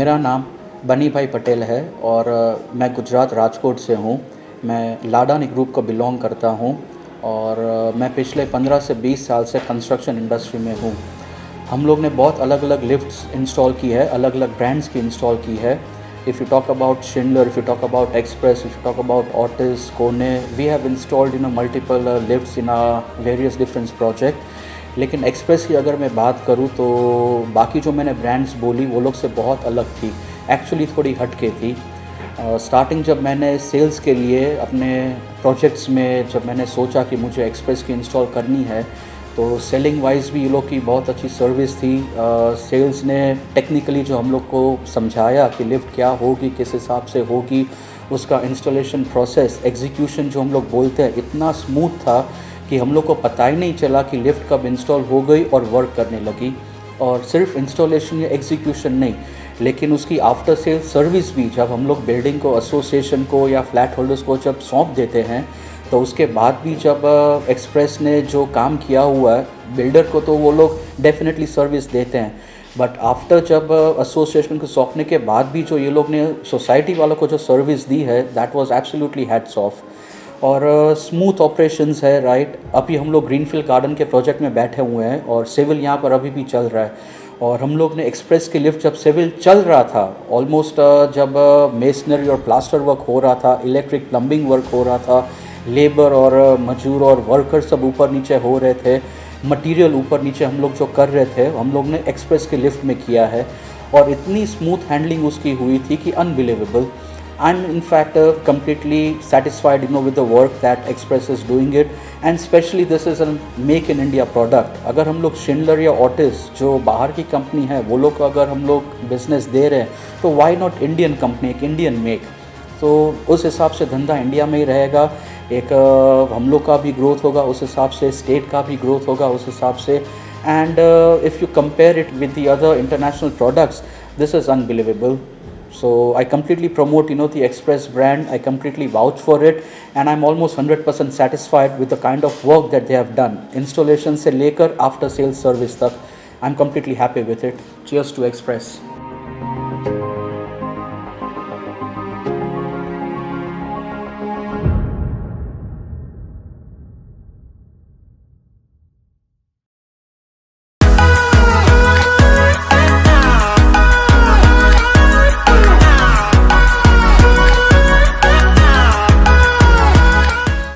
मेरा नाम बनी भाई पटेल है और मैं गुजरात राजकोट से हूँ। मैं लाडानी ग्रुप को बिलोंग करता हूँ और मैं पिछले 15 से 20 साल से कंस्ट्रक्शन इंडस्ट्री में हूँ। हम लोग ने बहुत अलग अलग लिफ्ट्स इंस्टॉल की है, अलग अलग ब्रांड्स की इंस्टॉल की है। If you talk about Schindler, if you talk about Express, if you talk about Otis, Kone, we have installed multiple lifts in various different project. लेकिन एक्सप्रेस की अगर मैं बात करूँ तो बाकी जो मैंने ब्रांड्स बोली वो लोग से बहुत अलग थी, एक्चुअली थोड़ी हटके थी। स्टार्टिंग जब मैंने सेल्स के लिए अपने प्रोजेक्ट्स में जब मैंने सोचा कि मुझे एक्सप्रेस की इंस्टॉल करनी है तो सेलिंग वाइज भी ये लोग की बहुत अच्छी सर्विस थी। सेल्स ने टेक्निकली जो हम लोग को समझाया कि लिफ्ट क्या होगी, किस हिसाब से होगी, उसका इंस्टॉलेशन प्रोसेस, एग्जीक्यूशन जो हम लोग बोलते हैं, इतना स्मूथ था कि हम लोग को पता ही नहीं चला कि लिफ्ट कब इंस्टॉल हो गई और वर्क करने लगी। और सिर्फ इंस्टॉलेशन या एग्जीक्यूशन नहीं, लेकिन उसकी आफ्टर सेल सर्विस भी जब हम लोग बिल्डिंग को, एसोसिएशन को या फ्लैट होल्डर्स को जब सौंप देते हैं तो उसके बाद भी जब एक्सप्रेस ने जो काम किया हुआ है बिल्डर को तो वो लोग डेफिनेटली सर्विस देते हैं, बट आफ्टर जब एसोसिएशन को सौंपने के बाद भी जो ये लोग ने सोसाइटी वालों को जो सर्विस दी है, that was absolutely hats off. और स्मूथ ऑपरेशंस है, राइट। अभी हम लोग ग्रीनफील्ड गार्डन के प्रोजेक्ट में बैठे हुए हैं और सिविल यहाँ पर अभी भी चल रहा है। और हम लोग ने एक्सप्रेस की लिफ्ट जब सिविल चल रहा था, ऑलमोस्ट जब मेसनरी और प्लास्टर वर्क हो रहा था, इलेक्ट्रिक प्लम्बिंग वर्क हो रहा था, लेबर और मजदूर और वर्कर सब ऊपर नीचे हो रहे थे, मटेरियल ऊपर नीचे हम लोग जो कर रहे थे, हम लोग ने एक्सप्रेस की लिफ्ट में किया है। और इतनी स्मूथ हैंडलिंग उसकी हुई थी कि unbelievable. I'm in fact completely satisfied with the work that Express is doing it, and especially this is a make in India product। अगर हम लोग शिंडलर या ऑटिस जो बाहर की कंपनी है वो लोग अगर हम लोग बिजनेस दे रहे हैं तो वाई नॉट इंडियन कंपनी, एक इंडियन मेक। तो उस हिसाब से धंधा इंडिया में ही रहेगा, एक हम लोग का भी ग्रोथ होगा उस हिसाब से, स्टेट का भी ग्रोथ होगा उस हिसाब से। And if you compare it with the other international products, this is unbelievable. So I completely promote the Express brand. I completely vouch for it, and I'm almost 100% satisfied with the kind of work that they have done. Installation से लेकर after sales service तक, I'm completely happy with it. Cheers to Express.